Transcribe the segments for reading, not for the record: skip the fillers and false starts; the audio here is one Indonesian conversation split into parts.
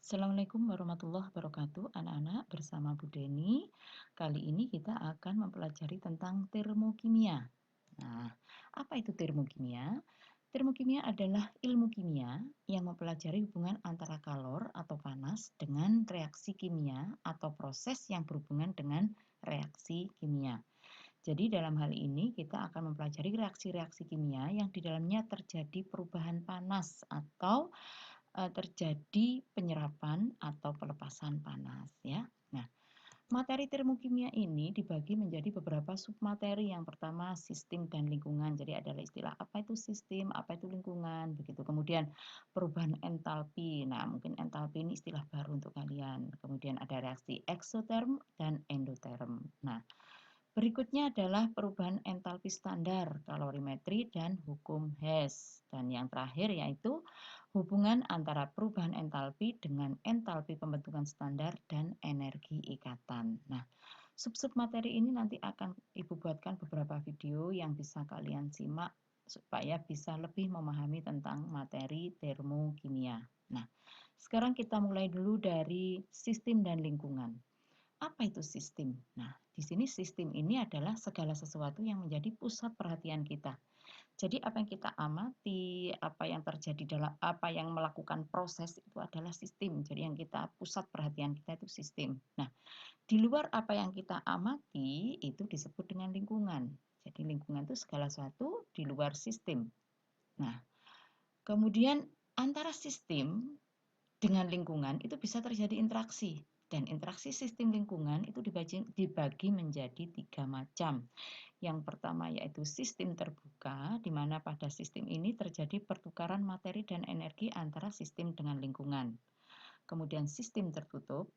Assalamualaikum warahmatullahi wabarakatuh, anak-anak bersama Bu Deni. Kali ini kita akan mempelajari tentang termokimia. Nah, apa itu termokimia? Termokimia adalah ilmu kimia yang mempelajari hubungan antara kalor atau panas dengan reaksi kimia atau proses yang berhubungan dengan reaksi kimia. Jadi dalam hal ini kita akan mempelajari reaksi-reaksi kimia yang di dalamnya terjadi perubahan panas atau terjadi penyerapan atau pelepasan panas ya. Nah, materi termokimia ini dibagi menjadi beberapa submateri. Yang pertama sistem dan lingkungan. Jadi adalah istilah apa itu sistem, apa itu lingkungan, begitu. Kemudian perubahan entalpi. Nah, mungkin entalpi ini istilah baru untuk kalian. Kemudian ada reaksi eksoterm dan endoterm. Nah, berikutnya adalah perubahan entalpi standar, kalorimetri, dan hukum Hess. Dan yang terakhir yaitu hubungan antara perubahan entalpi dengan entalpi pembentukan standar dan energi ikatan. Nah, sub-sub materi ini nanti akan Ibu buatkan beberapa video yang bisa kalian simak supaya bisa lebih memahami tentang materi termokimia. Nah, sekarang kita mulai dulu dari sistem dan lingkungan. Apa itu sistem? Nah, di sini sistem ini adalah segala sesuatu yang menjadi pusat perhatian kita. Jadi apa yang kita amati, apa yang terjadi dalam apa yang melakukan proses itu adalah sistem. Jadi yang kita pusat perhatian kita itu sistem. Nah, di luar apa yang kita amati itu disebut dengan lingkungan. Jadi lingkungan itu segala sesuatu di luar sistem. Nah, kemudian antara sistem dengan lingkungan itu bisa terjadi interaksi. Dan interaksi sistem lingkungan itu dibagi menjadi 3 macam. Yang pertama yaitu sistem terbuka, di mana pada sistem ini terjadi pertukaran materi dan energi antara sistem dengan lingkungan. Kemudian sistem tertutup,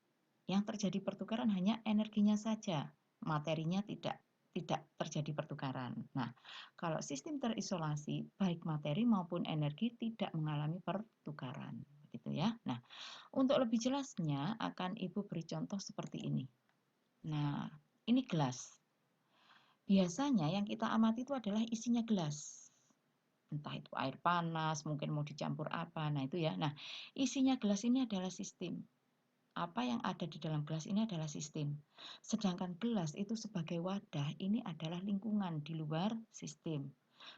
yang terjadi pertukaran hanya energinya saja, materinya tidak terjadi pertukaran. Nah, kalau sistem terisolasi, baik materi maupun energi tidak mengalami pertukaran. Begitu ya. Nah, untuk lebih jelasnya akan Ibu beri contoh seperti ini. Nah, ini gelas. Biasanya yang kita amati itu adalah isinya gelas. Entah itu air panas, mungkin mau dicampur apa. Nah, itu ya. Nah, isinya gelas ini adalah sistem. Apa yang ada di dalam gelas ini adalah sistem. Sedangkan gelas itu sebagai wadah ini adalah lingkungan di luar sistem.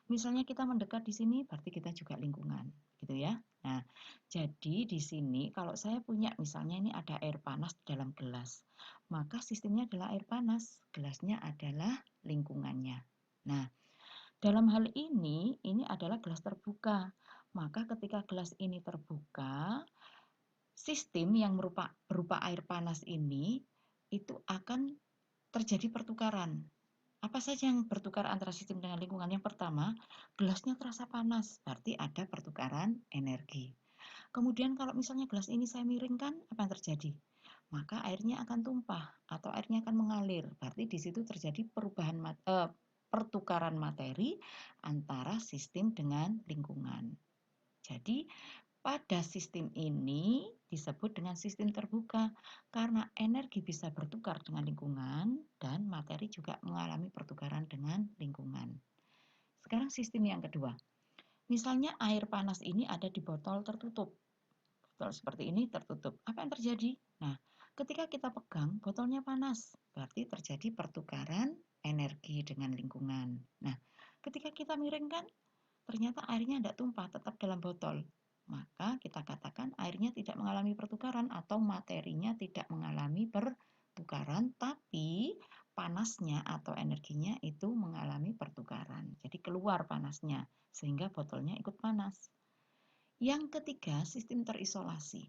Misalnya kita mendekat di sini berarti kita juga lingkungan, gitu ya. Nah, jadi di sini kalau saya punya misalnya ini ada air panas di dalam gelas, maka sistemnya adalah air panas, gelasnya adalah lingkungannya. Nah, dalam hal ini adalah gelas terbuka. Maka ketika gelas ini terbuka, sistem yang berupa air panas ini itu akan terjadi pertukaran. Apa saja yang bertukar antara sistem dengan lingkungan? Yang pertama, gelasnya terasa panas, berarti ada pertukaran energi. Kemudian kalau misalnya gelas ini saya miringkan, apa yang terjadi? Maka airnya akan tumpah atau airnya akan mengalir. Berarti di situ terjadi pertukaran materi antara sistem dengan lingkungan. Jadi pada sistem ini disebut dengan sistem terbuka karena energi bisa bertukar dengan lingkungan dan materi juga mengalami pertukaran dengan lingkungan. Sekarang sistem yang kedua. Misalnya air panas ini ada di botol tertutup. Botol seperti ini tertutup. Apa yang terjadi? Nah, ketika kita pegang botolnya panas, berarti terjadi pertukaran energi dengan lingkungan. Nah, ketika kita miringkan, ternyata airnya tidak tumpah, tetap dalam botol. Maka kita katakan airnya tidak mengalami pertukaran atau materinya tidak mengalami pertukaran, tapi panasnya atau energinya itu mengalami pertukaran. Jadi keluar panasnya, sehingga botolnya ikut panas. Yang ketiga, sistem terisolasi.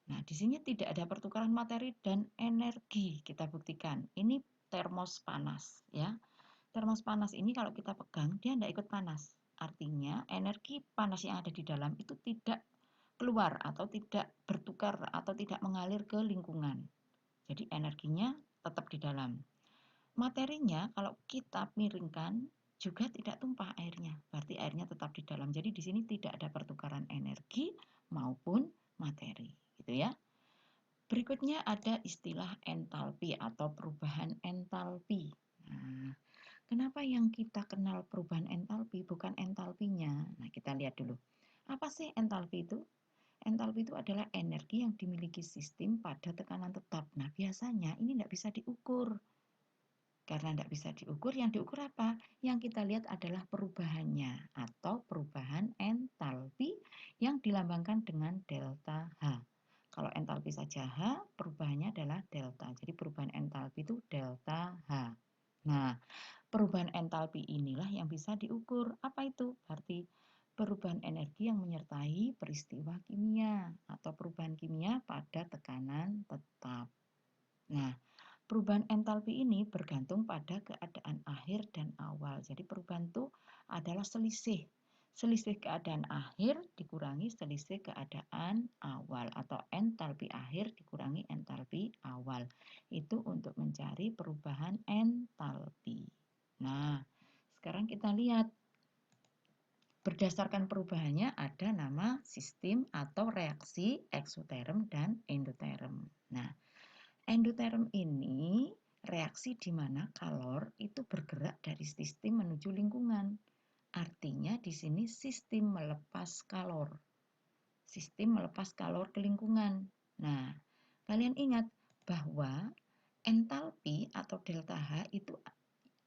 Nah, di sini tidak ada pertukaran materi dan energi. Kita buktikan. Ini termos panas, ya. Termos panas ini kalau kita pegang, dia tidak ikut panas. Artinya, energi panas yang ada di dalam itu tidak keluar atau tidak bertukar atau tidak mengalir ke lingkungan. Jadi, energinya tetap di dalam. Materinya kalau kita miringkan juga tidak tumpah airnya. Berarti airnya tetap di dalam. Jadi, di sini tidak ada pertukaran energi maupun materi, gitu ya. Berikutnya ada istilah entalpi atau perubahan entalpi. Nah, kenapa yang kita kenal perubahan entalpi bukan entalpinya? Nah, kita lihat dulu. Apa sih entalpi itu? Entalpi itu adalah energi yang dimiliki sistem pada tekanan tetap. Nah, biasanya ini tidak bisa diukur. Karena tidak bisa diukur, yang diukur apa? Yang kita lihat adalah perubahannya atau perubahan entalpi yang dilambangkan dengan delta H. Kalau entalpi saja H, perubahannya adalah delta. Jadi perubahan entalpi itu delta H. Nah, perubahan entalpi inilah yang bisa diukur. Apa itu? Berarti perubahan energi yang menyertai peristiwa kimia atau perubahan kimia pada tekanan tetap. Nah, perubahan entalpi ini bergantung pada keadaan akhir dan awal. Jadi perubahan itu adalah selisih. Selisih keadaan akhir dikurangi selisih keadaan awal atau entalpi akhir dikurangi entalpi awal. Itu untuk mencari perubahan entalpi. Nah, sekarang kita lihat berdasarkan perubahannya ada nama sistem atau reaksi eksoterm dan endoterm. Nah, endoterm ini reaksi di mana kalor itu bergerak dari sistem menuju lingkungan. Artinya di sini sistem melepas kalor. Sistem melepas kalor ke lingkungan. Nah, kalian ingat bahwa entalpi atau delta H itu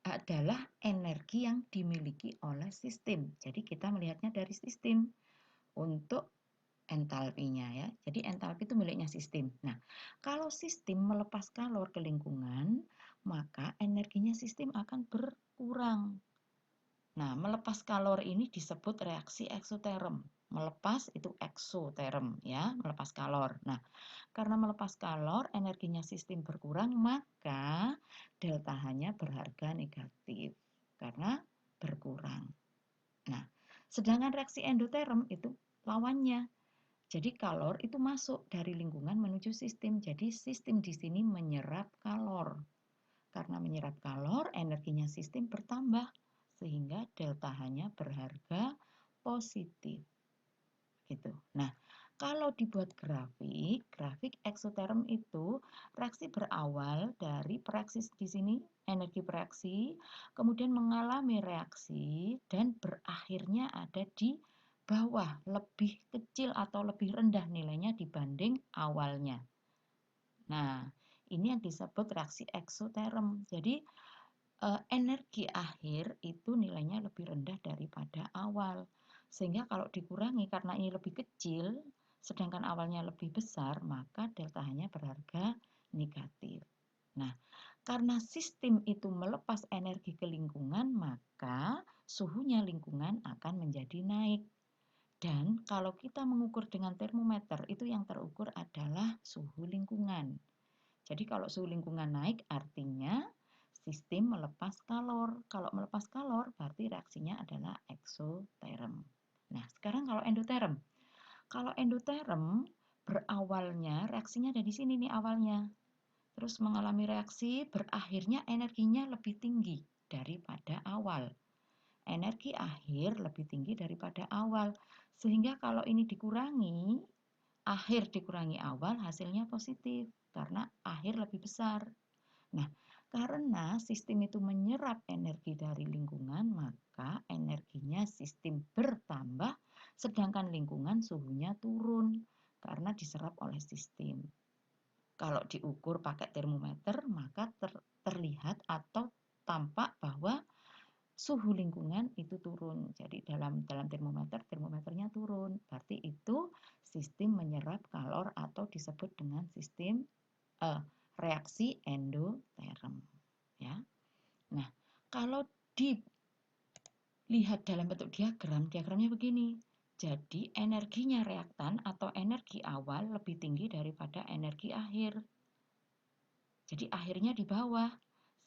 adalah energi yang dimiliki oleh sistem. Jadi kita melihatnya dari sistem untuk entalpinya ya. Jadi entalpi itu miliknya sistem. Nah, kalau sistem melepas kalor ke lingkungan, maka energinya sistem akan berkurang. Nah, melepas kalor ini disebut reaksi eksoterm. Melepas itu eksoterm ya, melepas kalor. Nah, karena melepas kalor energinya sistem berkurang, maka delta H-nya berharga negatif karena berkurang. Nah, sedangkan reaksi endoterm itu lawannya. Jadi kalor itu masuk dari lingkungan menuju sistem. Jadi sistem di sini menyerap kalor. Karena menyerap kalor, energinya sistem bertambah sehingga delta H-nya berharga positif. Gitu. Nah, kalau dibuat grafik eksoterm itu reaksi berawal dari reaksi di sini, energi bereaksi, kemudian mengalami reaksi dan berakhirnya ada di bawah, lebih kecil atau lebih rendah nilainya dibanding awalnya. Nah, ini yang disebut reaksi eksoterm. Jadi, energi akhir itu nilainya lebih rendah daripada awal. Sehingga kalau dikurangi karena ini lebih kecil, sedangkan awalnya lebih besar, maka delta H-nya berharga negatif. Nah, karena sistem itu melepas energi ke lingkungan, maka suhunya lingkungan akan menjadi naik. Dan kalau kita mengukur dengan termometer, itu yang terukur adalah suhu lingkungan. Jadi kalau suhu lingkungan naik artinya sistem melepas kalor. Kalau melepas kalor berarti reaksinya adalah eksoterm. Nah, sekarang kalau endoterm. Kalau endoterm berawalnya reaksinya ada di sini nih awalnya. Terus mengalami reaksi berakhirnya energinya lebih tinggi daripada awal. Energi akhir lebih tinggi daripada awal. Sehingga kalau ini dikurangi, akhir dikurangi awal hasilnya positif karena akhir lebih besar. Nah, karena sistem itu menyerap energi dari lingkungan, maka energinya sistem bertambah, sedangkan lingkungan suhunya turun karena diserap oleh sistem. Kalau diukur pakai termometer, maka terlihat atau tampak bahwa suhu lingkungan itu turun. Jadi dalam termometernya turun. Berarti itu sistem menyerap kalor atau disebut dengan sistem reaksi endoterm ya. Nah, kalau dilihat dalam bentuk diagramnya begini. Jadi energinya reaktan atau energi awal lebih tinggi daripada energi akhir. Jadi akhirnya di bawah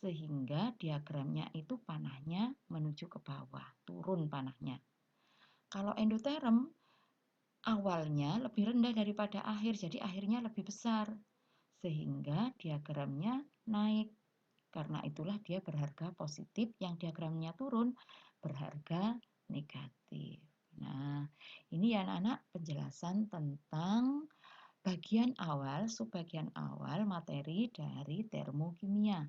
sehingga diagramnya itu panahnya menuju ke bawah, turun panahnya. Kalau endoterm awalnya lebih rendah daripada akhir, jadi akhirnya lebih besar. Sehingga diagramnya naik. Karena itulah dia berharga positif, yang diagramnya turun berharga negatif. Nah, ini ya anak-anak penjelasan tentang subbagian awal materi dari termokimia.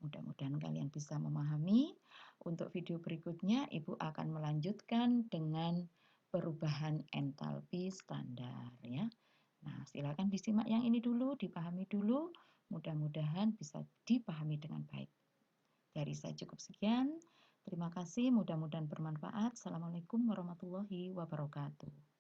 Mudah-mudahan kalian bisa memahami. Untuk video berikutnya, Ibu akan melanjutkan dengan perubahan entalpi standar ya. Nah, silakan disimak yang ini dulu, dipahami dulu. Mudah-mudahan bisa dipahami dengan baik. Dari saya cukup sekian. Terima kasih, mudah-mudahan bermanfaat. Assalamualaikum warahmatullahi wabarakatuh.